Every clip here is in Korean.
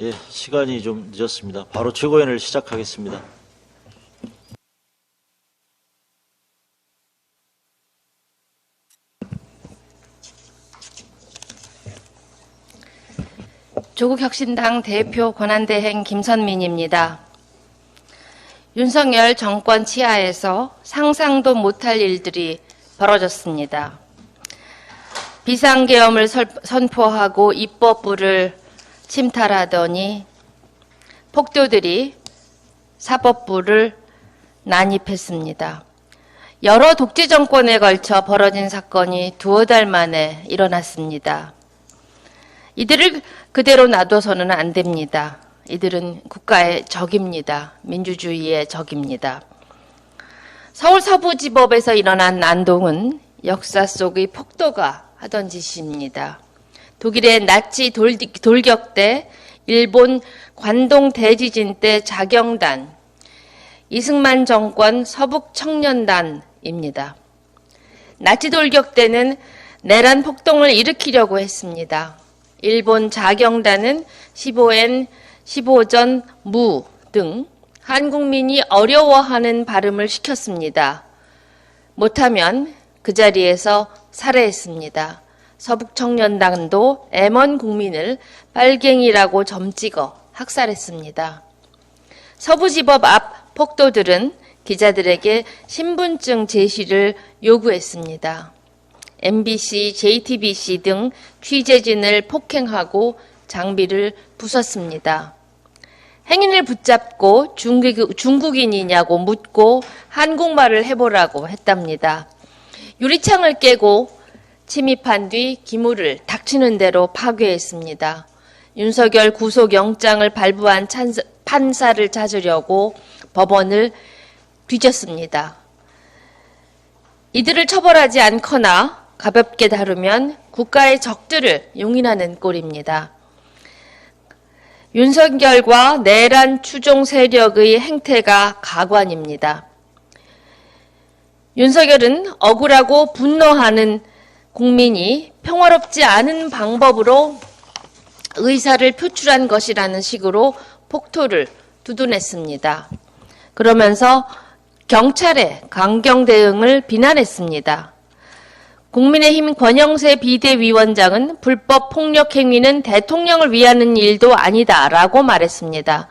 예, 시간이 좀 늦었습니다. 바로 최고위원을 시작하겠습니다. 조국혁신당 대표 권한대행 김선민입니다. 윤석열 정권 치하에서 상상도 못할 일들이 벌어졌습니다. 비상계엄을 선포하고 입법부를 침탈하더니 폭도들이 사법부를 난입했습니다. 여러 독재 정권에 걸쳐 벌어진 사건이 두어 달 만에 일어났습니다. 이들을 그대로 놔둬서는 안 됩니다. 이들은 국가의 적입니다. 민주주의의 적입니다. 서울 서부지법에서 일어난 난동은 역사 속의 폭도가 하던 짓입니다. 독일의 나치 돌격 때, 일본 관동 대지진 때 자경단, 이승만 정권 서북청년단입니다. 나치 돌격 때는 내란 폭동을 일으키려고 했습니다. 일본 자경단은 15N, 15전, 무 등 한국민이 어려워하는 발음을 시켰습니다. 못하면 그 자리에서 살해했습니다. 서북청년단도 M1 국민을 빨갱이라고 점찍어 학살했습니다. 서부지법 앞 폭도들은 기자들에게 신분증 제시를 요구했습니다. MBC, JTBC 등 취재진을 폭행하고 장비를 부쉈습니다. 행인을 붙잡고 중국인이냐고 묻고 한국말을 해보라고 했답니다. 유리창을 깨고 침입한 뒤 기물을 닥치는 대로 파괴했습니다. 윤석열 구속영장을 발부한 판사를 찾으려고 법원을 뒤졌습니다. 이들을 처벌하지 않거나 가볍게 다루면 국가의 적들을 용인하는 꼴입니다. 윤석열과 내란 추종 세력의 행태가 가관입니다. 윤석열은 억울하고 분노하는 국민이 평화롭지 않은 방법으로 의사를 표출한 것이라는 식으로 폭토를 두둔했습니다. 그러면서 경찰의 강경 대응을 비난했습니다. 국민의힘 권영세 비대위원장은 불법 폭력 행위는 대통령을 위하는 일도 아니다라고 말했습니다.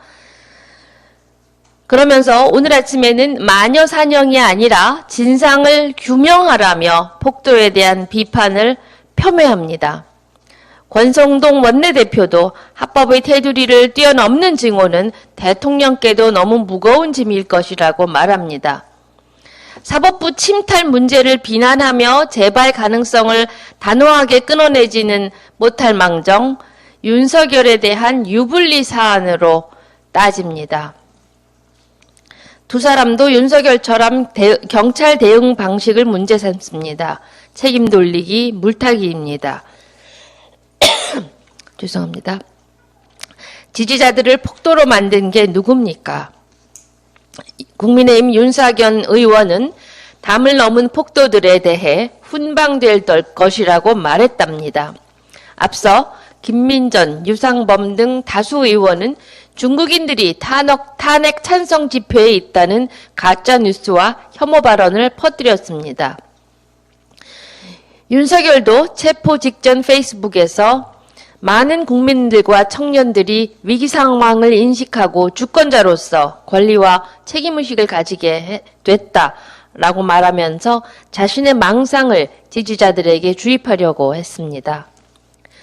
그러면서 오늘 아침에는 마녀 사냥이 아니라 진상을 규명하라며 폭도에 대한 비판을 폄훼합니다. 권성동 원내대표도 합법의 테두리를 뛰어넘는 증오는 대통령께도 너무 무거운 짐일 것이라고 말합니다. 사법부 침탈 문제를 비난하며 재발 가능성을 단호하게 끊어내지는 못할 망정 윤석열에 대한 유불리 사안으로 따집니다. 두 사람도 윤석열처럼 경찰 대응 방식을 문제 삼습니다. 책임 돌리기, 물타기입니다. 죄송합니다. 지지자들을 폭도로 만든 게 누굽니까? 국민의힘 윤사견 의원은 담을 넘은 폭도들에 대해 훈방될 것이라고 말했답니다. 앞서 김민전, 유상범 등 다수 의원은 중국인들이 탄핵 찬성 집회에 있다는 가짜뉴스와 혐오 발언을 퍼뜨렸습니다. 윤석열도 체포 직전 페이스북에서 많은 국민들과 청년들이 위기 상황을 인식하고 주권자로서 권리와 책임의식을 가지게 됐다라고 말하면서 자신의 망상을 지지자들에게 주입하려고 했습니다.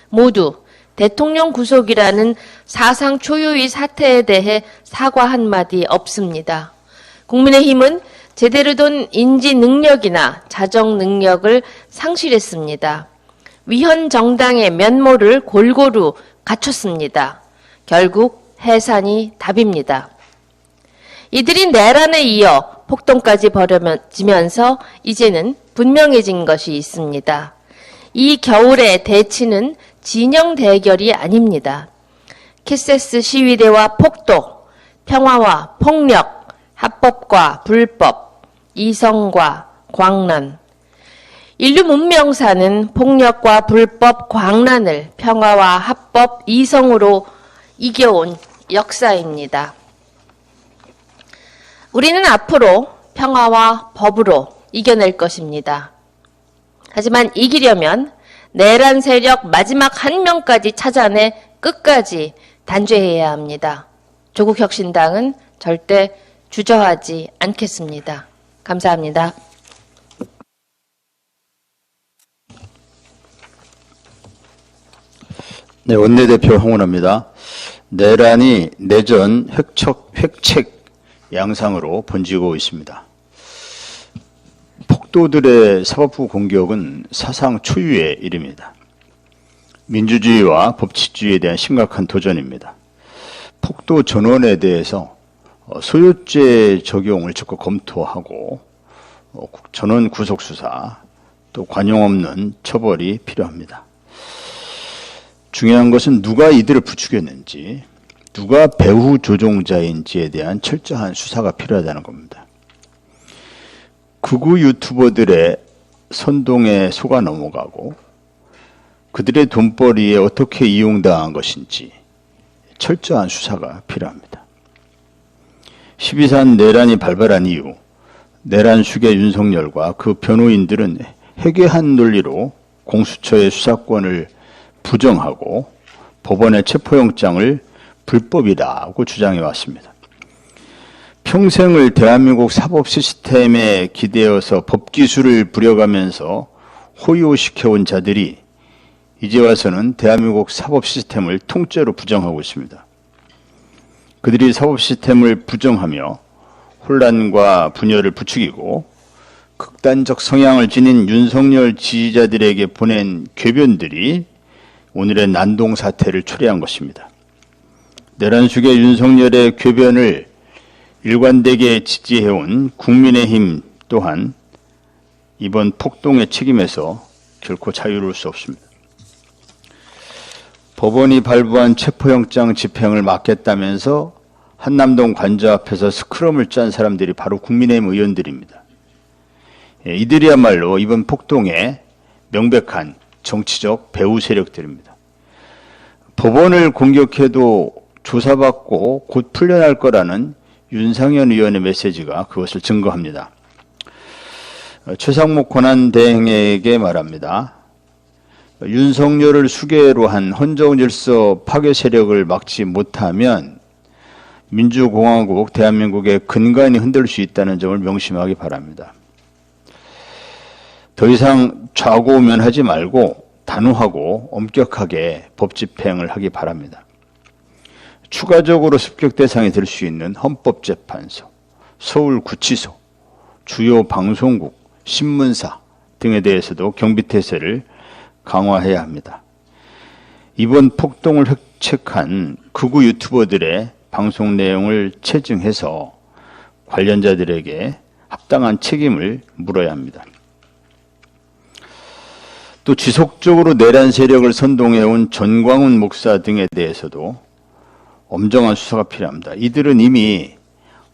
모두 대통령 구속이라는 사상 초유의 사태에 대해 사과 한마디 없습니다. 국민의힘은 제대로 된 인지 능력이나 자정 능력을 상실했습니다. 위헌 정당의 면모를 골고루 갖췄습니다. 결국 해산이 답입니다. 이들이 내란에 이어 폭동까지 벌어지면서 이제는 분명해진 것이 있습니다. 이 겨울의 대치는 진영 대결이 아닙니다. 키세스 시위대와 폭도, 평화와 폭력, 합법과 불법, 이성과 광란, 인류 문명사는 폭력과 불법 광란을 평화와 합법 이성으로 이겨온 역사입니다. 우리는 앞으로 평화와 법으로 이겨낼 것입니다. 하지만 이기려면 내란 세력 마지막 한 명까지 찾아내 끝까지 단죄해야 합니다. 조국혁신당은 절대 주저하지 않겠습니다. 감사합니다. 네, 원내대표 홍원호입니다. 내란이 내전 획책 양상으로 번지고 있습니다. 폭도들의 사법부 공격은 사상 초유의 일입니다. 민주주의와 법치주의에 대한 심각한 도전입니다. 폭도 전원에 대해서 소유죄 적용을 적극 검토하고 전원 구속수사 또 관용 없는 처벌이 필요합니다. 중요한 것은 누가 이들을 부추겼는지, 누가 배후 조종자인지에 대한 철저한 수사가 필요하다는 겁니다. 극우 유튜버들의 선동에 속아 넘어가고 그들의 돈벌이에 어떻게 이용당한 것인지 철저한 수사가 필요합니다. 12.3 내란이 발발한 이후 내란 수괴 윤석열과 그 변호인들은 해괴한 논리로 공수처의 수사권을 부정하고 법원의 체포영장을 불법이라고 주장해 왔습니다. 평생을 대한민국 사법 시스템에 기대어서 법기술을 부려가면서 호요시켜온 자들이 이제 와서는 대한민국 사법 시스템을 통째로 부정하고 있습니다. 그들이 사법 시스템을 부정하며 혼란과 분열을 부추기고 극단적 성향을 지닌 윤석열 지지자들에게 보낸 궤변들이 오늘의 난동 사태를 초래한 것입니다. 내란 수괴 윤석열의 궤변을 일관되게 지지해온 국민의힘 또한 이번 폭동의 책임에서 결코 자유로울 수 없습니다. 법원이 발부한 체포영장 집행을 막겠다면서 한남동 관저 앞에서 스크럼을 짠 사람들이 바로 국민의힘 의원들입니다. 이들이야말로 이번 폭동의 명백한 정치적 배후 세력들입니다. 법원을 공격해도 조사받고 곧 풀려날 거라는 윤상현 의원의 메시지가 그것을 증거합니다. 최상목 권한대행에게 말합니다. 윤석열을 수괴로 한 헌정질서 파괴 세력을 막지 못하면 민주공화국 대한민국의 근간이 흔들릴 수 있다는 점을 명심하기 바랍니다. 더 이상 좌고우면하지 말고 단호하고 엄격하게 법 집행을 하기 바랍니다. 추가적으로 습격 대상이 될 수 있는 헌법재판소, 서울구치소, 주요 방송국, 신문사 등에 대해서도 경비태세를 강화해야 합니다. 이번 폭동을 획책한 극우 유튜버들의 방송 내용을 체증해서 관련자들에게 합당한 책임을 물어야 합니다. 또 지속적으로 내란 세력을 선동해온 전광훈 목사 등에 대해서도 엄정한 수사가 필요합니다. 이들은 이미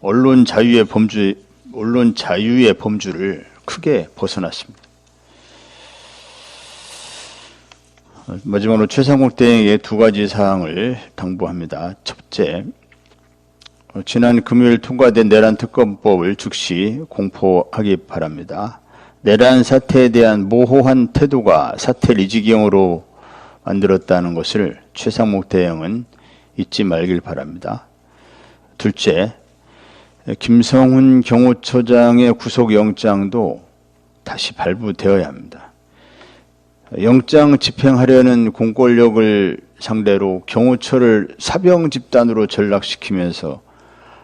언론 자유의 범주를 크게 벗어났습니다. 마지막으로 최상목 대행에게 두 가지 사항을 당부합니다. 첫째, 지난 금요일 통과된 내란 특검법을 즉시 공포하기 바랍니다. 내란 사태에 대한 모호한 태도가 사태를 이 지경으로 만들었다는 것을 최상목 대행은 잊지 말길 바랍니다. 둘째, 김성훈 경호처장의 구속영장도 다시 발부되어야 합니다. 영장 집행하려는 공권력을 상대로 경호처를 사병 집단으로 전락시키면서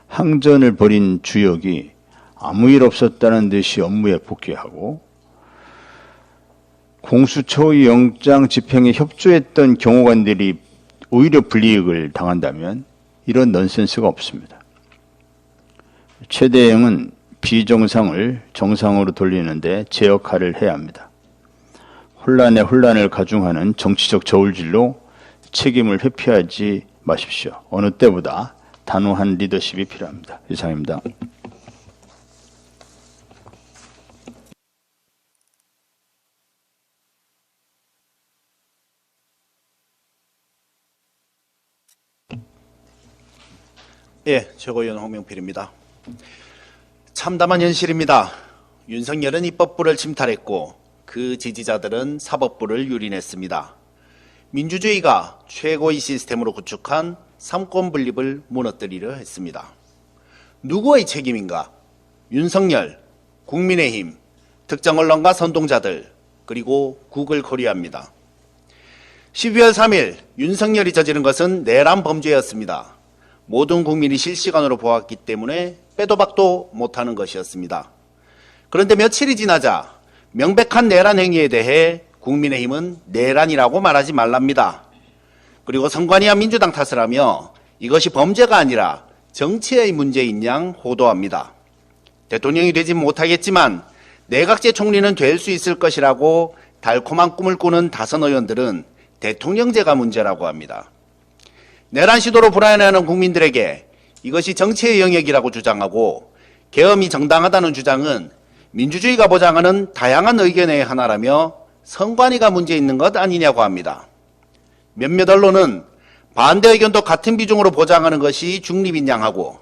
항전을 벌인 주역이 아무 일 없었다는 듯이 업무에 복귀하고 공수처의 영장 집행에 협조했던 경호관들이 오히려 불이익을 당한다면 이런 넌센스가 없습니다. 최 대행은 비정상을 정상으로 돌리는데 제 역할을 해야 합니다. 혼란에 혼란을 가중하는 정치적 저울질로 책임을 회피하지 마십시오. 어느 때보다 단호한 리더십이 필요합니다. 이상입니다. 예, 최고위원 홍명필입니다. 참담한 현실입니다. 윤석열은 입법부를 침탈했고 그 지지자들은 사법부를 유린했습니다. 민주주의가 최고의 시스템으로 구축한 삼권 분립을 무너뜨리려 했습니다. 누구의 책임인가? 윤석열, 국민의힘, 특정 언론과 선동자들, 그리고 구글 코리아입니다. 12월 3일 윤석열이 저지른 것은 내란 범죄였습니다. 모든 국민이 실시간으로 보았기 때문에 빼도 박도 못하는 것이었습니다. 그런데 며칠이 지나자 명백한 내란 행위에 대해 국민의힘은 내란이라고 말하지 말랍니다. 그리고 선관위와 민주당 탓을 하며 이것이 범죄가 아니라 정치의 문제인 양 호도합니다. 대통령이 되지 못하겠지만 내각제 총리는 될 수 있을 것이라고 달콤한 꿈을 꾸는 다선 의원들은 대통령제가 문제라고 합니다. 내란 시도로 불안해하는 국민들에게 이것이 정치의 영역이라고 주장하고 계엄이 정당하다는 주장은 민주주의가 보장하는 다양한 의견의 하나라며 선관위가 문제 있는 것 아니냐고 합니다. 몇몇 언론은 반대 의견도 같은 비중으로 보장하는 것이 중립인 양하고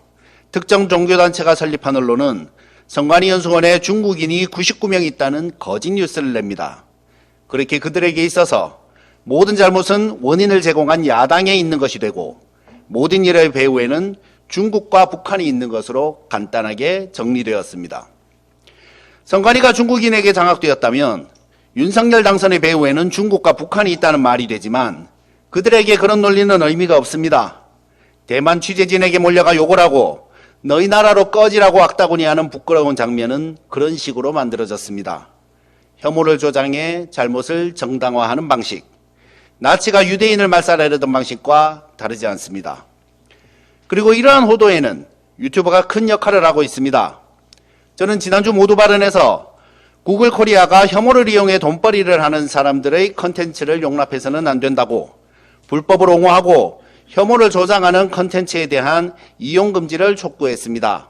특정 종교단체가 설립한 언론은 선관위 연수원에 중국인이 99명 있다는 거짓 뉴스를 냅니다. 그렇게 그들에게 있어서 모든 잘못은 원인을 제공한 야당에 있는 것이 되고 모든 일의 배후에는 중국과 북한이 있는 것으로 간단하게 정리되었습니다. 선관위가 중국인에게 장악되었다면 윤석열 당선의 배후에는 중국과 북한이 있다는 말이 되지만 그들에게 그런 논리는 의미가 없습니다. 대만 취재진에게 몰려가 욕을 하고 너희 나라로 꺼지라고 악다구니 하는 부끄러운 장면은 그런 식으로 만들어졌습니다. 혐오를 조장해 잘못을 정당화하는 방식, 나치가 유대인을 말살하려던 방식과 다르지 않습니다. 그리고 이러한 호도에는 유튜버가 큰 역할을 하고 있습니다. 저는 지난주 모두 발언에서 구글 코리아가 혐오를 이용해 돈벌이를 하는 사람들의 컨텐츠를 용납해서는 안 된다고, 불법을 옹호하고 혐오를 조장하는 컨텐츠에 대한 이용 금지를 촉구했습니다.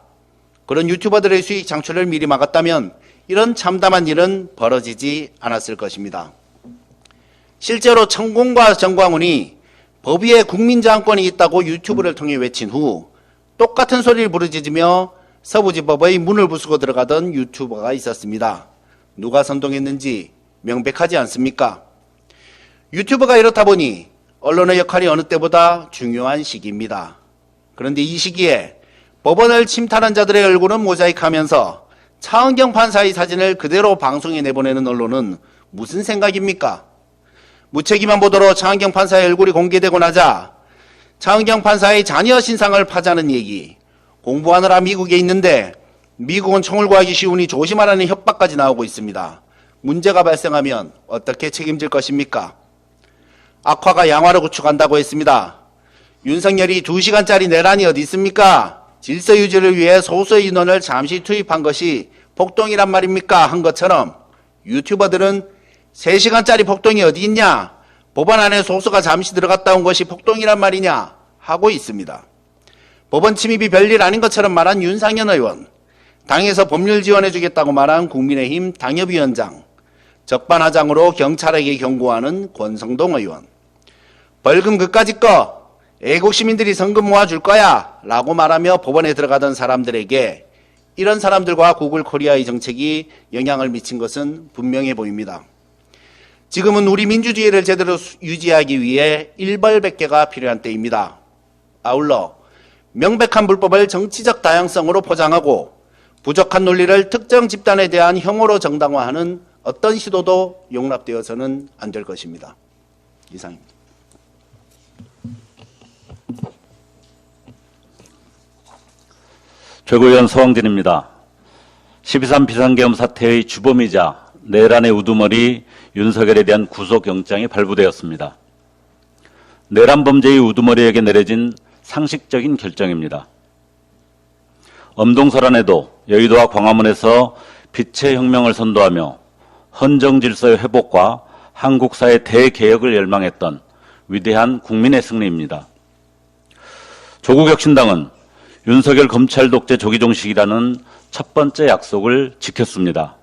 그런 유튜버들의 수익 창출을 미리 막았다면 이런 참담한 일은 벌어지지 않았을 것입니다. 실제로 천공과 정광훈이 법 위에 국민저항권이 있다고 유튜브를 통해 외친 후 똑같은 소리를 부르짖으며 서부지법의 문을 부수고 들어가던 유튜버가 있었습니다. 누가 선동했는지 명백하지 않습니까? 유튜브가 이렇다 보니 언론의 역할이 어느 때보다 중요한 시기입니다. 그런데 이 시기에 법원을 침탈한 자들의 얼굴은 모자이크하면서 차은경 판사의 사진을 그대로 방송에 내보내는 언론은 무슨 생각입니까? 무책임한 보도로 차은경 판사의 얼굴이 공개되고 나자 차은경 판사의 자녀 신상을 파자는 얘기, 공부하느라 미국에 있는데 미국은 총을 구하기 쉬우니 조심하라는 협박까지 나오고 있습니다. 문제가 발생하면 어떻게 책임질 것입니까? 악화가 양화를 구축한다고 했습니다. 윤석열이 2시간짜리 내란이 어디 있습니까? 질서 유지를 위해 소수의 인원을 잠시 투입한 것이 폭동이란 말입니까? 한 것처럼 유튜버들은 3시간짜리 폭동이 어디 있냐? 법원 안에 소수가 잠시 들어갔다 온 것이 폭동이란 말이냐? 하고 있습니다. 법원 침입이 별일 아닌 것처럼 말한 윤상현 의원, 당에서 법률 지원해주겠다고 말한 국민의힘 당협위원장, 적반하장으로 경찰에게 경고하는 권성동 의원, 벌금 그까짓 거 애국 시민들이 성금 모아줄 거야 라고 말하며 법원에 들어가던 사람들에게 이런 사람들과 구글 코리아의 정책이 영향을 미친 것은 분명해 보입니다. 지금은 우리 민주주의를 제대로 유지하기 위해 일벌백계가 필요한 때입니다. 아울러 명백한 불법을 정치적 다양성으로 포장하고 부족한 논리를 특정 집단에 대한 혐오로 정당화하는 어떤 시도도 용납되어서는 안 될 것입니다. 이상입니다. 최고위원 서왕진입니다. 12.3 비상계엄 사태의 주범이자 내란의 우두머리 윤석열에 대한 구속영장이 발부되었습니다. 내란 범죄의 우두머리에게 내려진 상식적인 결정입니다. 엄동설안에도 여의도와 광화문에서 빛의 혁명을 선도하며 헌정 질서의 회복과 한국 사회 대개혁을 열망했던 위대한 국민의 승리입니다. 조국혁신당은 윤석열 검찰 독재 조기 종식이라는 첫 번째 약속을 지켰습니다.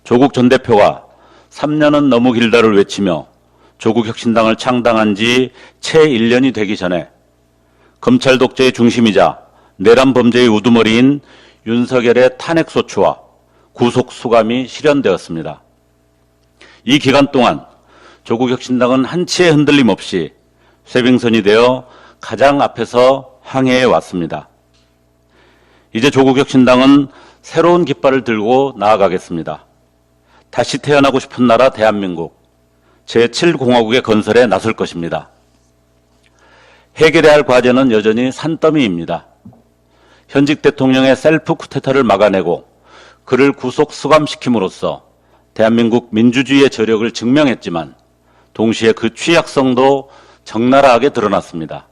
조국 전 대표가 3년은 너무 길다를 외치며 조국혁신당을 창당한 지 채 1년이 되기 전에 검찰 독재의 중심이자 내란 범죄의 우두머리인 윤석열의 탄핵소추와 구속수감이 실현되었습니다. 이 기간 동안 조국혁신당은 한치의 흔들림 없이 쇄빙선이 되어 가장 앞에서 항해해 왔습니다. 이제 조국혁신당은 새로운 깃발을 들고 나아가겠습니다. 다시 태어나고 싶은 나라 대한민국, 제7공화국의 건설에 나설 것입니다. 해결해야 할 과제는 여전히 산더미입니다. 현직 대통령의 셀프 쿠데타를 막아내고 그를 구속 수감시킴으로써 대한민국 민주주의의 저력을 증명했지만 동시에 그 취약성도 적나라하게 드러났습니다.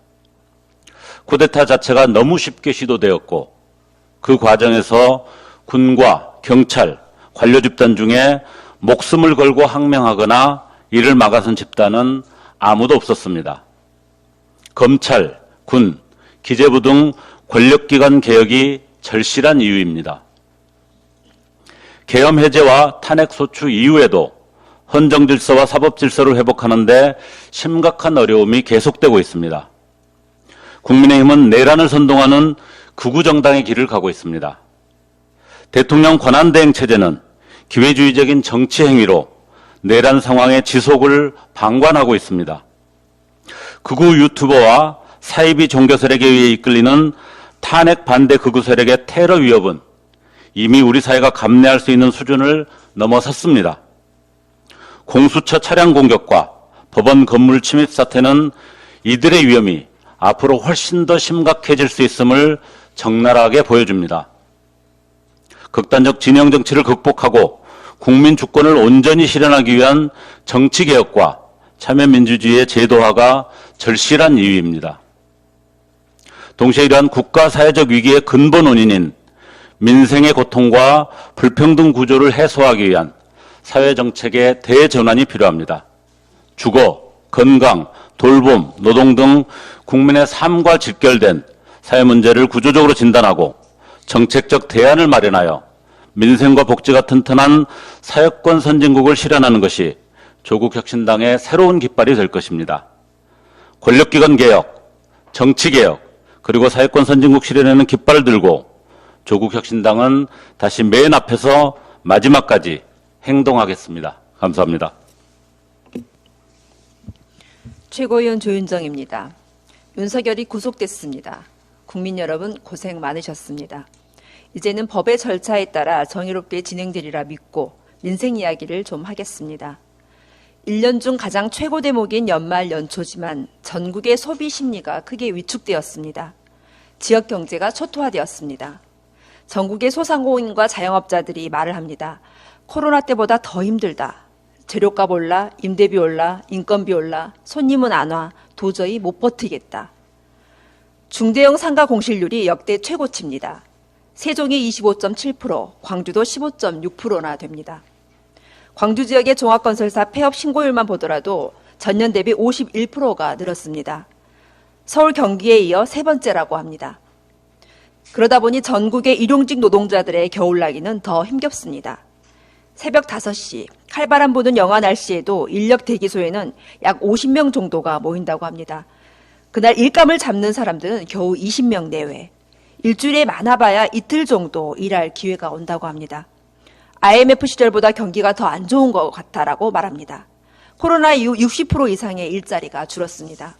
쿠데타 자체가 너무 쉽게 시도되었고 그 과정에서 군과 경찰, 관료 집단 중에 목숨을 걸고 항명하거나 이를 막아선 집단은 아무도 없었습니다. 검찰, 군, 기재부 등 권력기관 개혁이 절실한 이유입니다. 계엄 해제와 탄핵 소추 이후에도 헌정 질서와 사법 질서를 회복하는 데 심각한 어려움이 계속되고 있습니다. 국민의힘은 내란을 선동하는 극우 정당의 길을 가고 있습니다. 대통령 권한대행 체제는 기회주의적인 정치 행위로 내란 상황의 지속을 방관하고 있습니다. 극우 유튜버와 사이비 종교 세력에 의해 이끌리는 탄핵 반대 극우 세력의 테러 위협은 이미 우리 사회가 감내할 수 있는 수준을 넘어섰습니다. 공수처 차량 공격과 법원 건물 침입 사태는 이들의 위험이 앞으로 훨씬 더 심각해질 수 있음을 적나라하게 보여줍니다. 극단적 진영 정치를 극복하고 국민 주권을 온전히 실현하기 위한 정치개혁과 참여민주주의의 제도화가 절실한 이유입니다. 동시에 이러한 국가 사회적 위기의 근본 원인인 민생의 고통과 불평등 구조를 해소하기 위한 사회정책의 대전환이 필요합니다. 주거, 건강, 돌봄, 노동 등 국민의 삶과 직결된 사회 문제를 구조적으로 진단하고 정책적 대안을 마련하여 민생과 복지가 튼튼한 사회권 선진국을 실현하는 것이 조국혁신당의 새로운 깃발이 될 것입니다. 권력기관 개혁, 정치개혁, 그리고 사회권 선진국 실현에는 깃발을 들고 조국혁신당은 다시 맨 앞에서 마지막까지 행동하겠습니다. 감사합니다. 최고위원 조윤정입니다. 윤석열이 구속됐습니다. 국민 여러분 고생 많으셨습니다. 이제는 법의 절차에 따라 정의롭게 진행되리라 믿고 민생 이야기를 좀 하겠습니다. 1년 중 가장 최고 대목인 연말 연초지만 전국의 소비 심리가 크게 위축되었습니다. 지역 경제가 초토화되었습니다. 전국의 소상공인과 자영업자들이 말을 합니다. 코로나 때보다 더 힘들다. 재료값 올라, 임대비 올라, 인건비 올라, 손님은 안 와, 도저히 못 버티겠다. 중대형 상가 공실률이 역대 최고치입니다. 세종이 25.7%, 광주도 15.6%나 됩니다. 광주 지역의 종합건설사 폐업 신고율만 보더라도 전년 대비 51%가 늘었습니다. 서울 경기에 이어 세 번째라고 합니다. 그러다 보니 전국의 일용직 노동자들의 겨울나기는 더 힘겹습니다. 새벽 5시, 칼바람 부는 영하 날씨에도 인력 대기소에는 약 50명 정도가 모인다고 합니다. 그날 일감을 잡는 사람들은 겨우 20명 내외. 일주일에 많아봐야 이틀 정도 일할 기회가 온다고 합니다. IMF 시절보다 경기가 더 안 좋은 것 같다라고 말합니다. 코로나 이후 60% 이상의 일자리가 줄었습니다.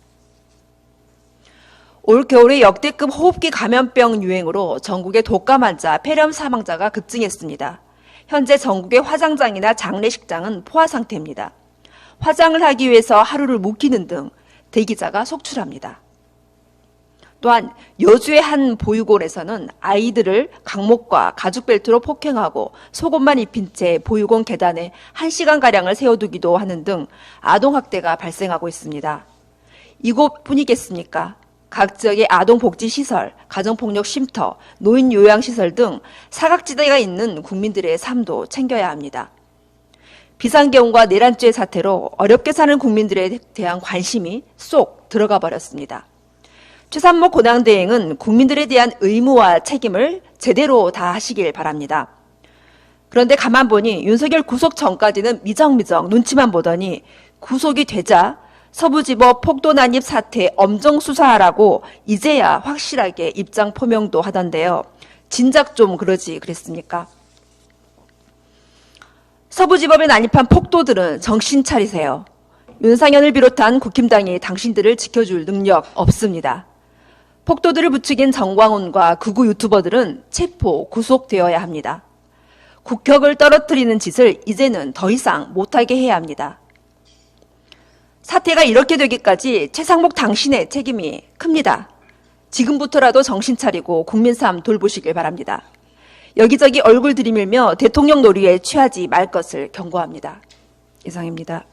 올 겨울에 역대급 호흡기 감염병 유행으로 전국의 독감 환자, 폐렴 사망자가 급증했습니다. 현재 전국의 화장장이나 장례식장은 포화 상태입니다. 화장을 하기 위해서 하루를 묵히는 등 대기자가 속출합니다. 또한 여주의 한 보육원에서는 아이들을 강목과 가죽벨트로 폭행하고 속옷만 입힌 채 보육원 계단에 1시간가량을 세워두기도 하는 등 아동학대가 발생하고 있습니다. 이곳뿐이겠습니까? 각 지역의 아동복지시설, 가정폭력 쉼터, 노인 요양시설 등 사각지대가 있는 국민들의 삶도 챙겨야 합니다. 비상계엄과 내란죄 사태로 어렵게 사는 국민들에 대한 관심이 쏙 들어가 버렸습니다. 최산목 고난대행은 국민들에 대한 의무와 책임을 제대로 다하시길 바랍니다. 그런데 가만 보니 윤석열 구속 전까지는 미정미정 눈치만 보더니 구속이 되자 서부지법 폭도 난입 사태 엄정 수사하라고 이제야 확실하게 입장 표명도 하던데요. 진작 좀 그러지 그랬습니까? 서부지법에 난입한 폭도들은 정신 차리세요. 윤상현을 비롯한 국힘당이 당신들을 지켜줄 능력 없습니다. 폭도들을 부추긴 정광훈과 극우 유튜버들은 체포, 구속되어야 합니다. 국격을 떨어뜨리는 짓을 이제는 더 이상 못하게 해야 합니다. 사태가 이렇게 되기까지 최상목 당신의 책임이 큽니다. 지금부터라도 정신 차리고 국민 삶 돌보시길 바랍니다. 여기저기 얼굴 들이밀며 대통령 놀이에 취하지 말 것을 경고합니다. 이상입니다.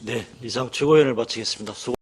네, 이상 최고위원을 마치겠습니다. 수고